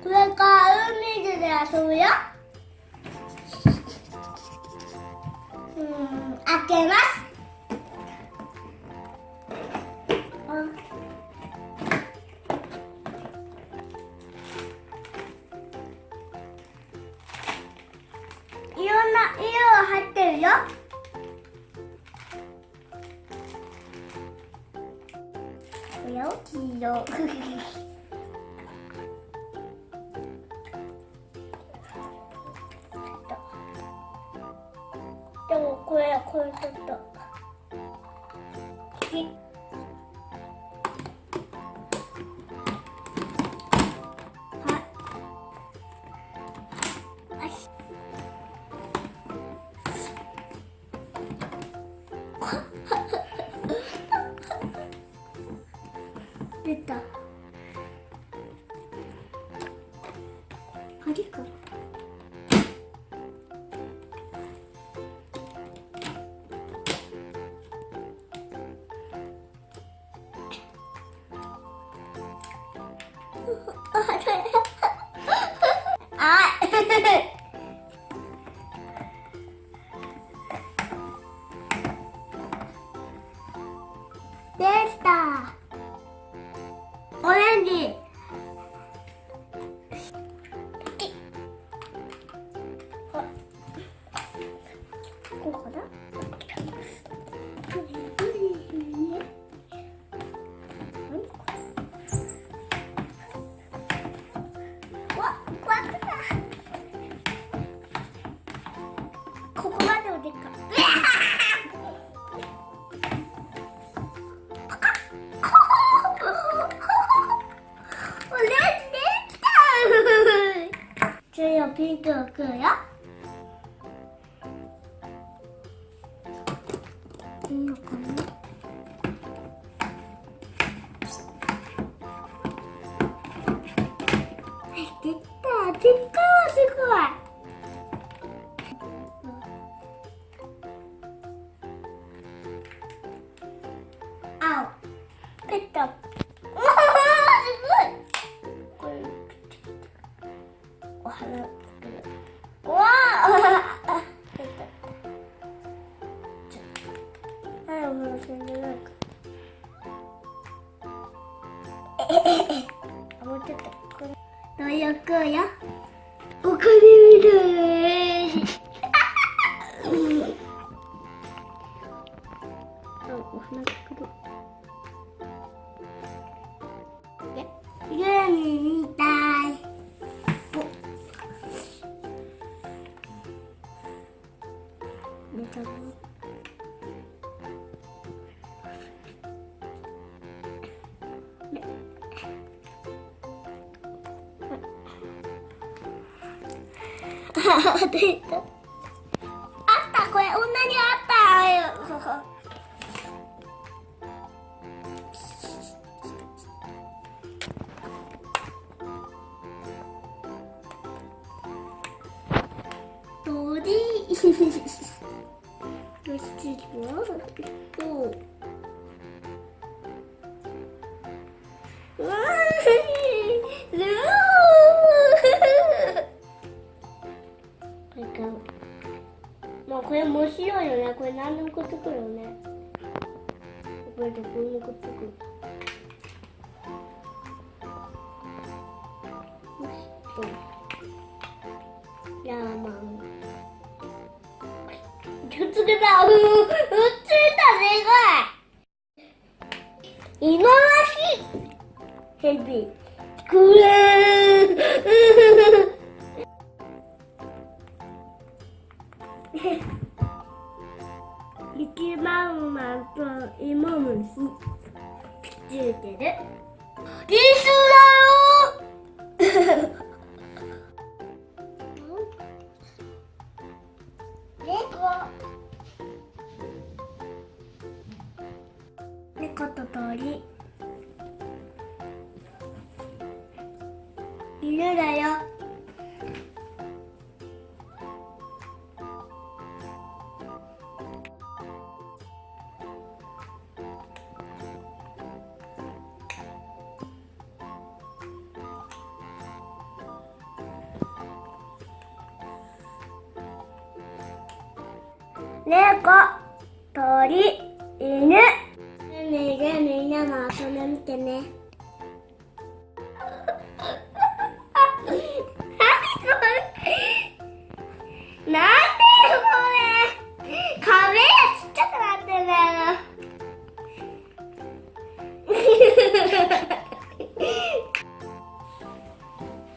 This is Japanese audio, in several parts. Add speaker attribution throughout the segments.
Speaker 1: これから海で遊ぶよ。開けます。いろんな色が入ってるよ。これを黄色。でもこれちょっと。出た。あれかな。あできた。オレンジ。こうかな。ここまでおでっか。次はピンクをくるよ。いいのかな。できた。でっかいわ、すごい。青。ペット。うわー、すごい。これお花。うわあ。はい、もうそんでないか。もうちょっと。どうよこうよ。お金みたい。お花が来る。グミみたい。寝たの。出た。あった、これ同じあった。鳥。よし、次はうわもうこれ面白いよね。これ何でもくっつくよね。これどこにもくっつく。よしと。ヤーマン。くっつけた。くっついた。すごい。イノワシ。ヘビ。くれー。ミキマウマンとイモムシくっついてる。リスだよ。猫と鳥。犬だよ。猫、鳥、犬。海でみんなも遊んでみてね。何これ。なんでこれ。壁がちっちゃくなってんだよ。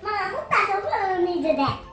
Speaker 1: ママもっと遊ぶ、水で。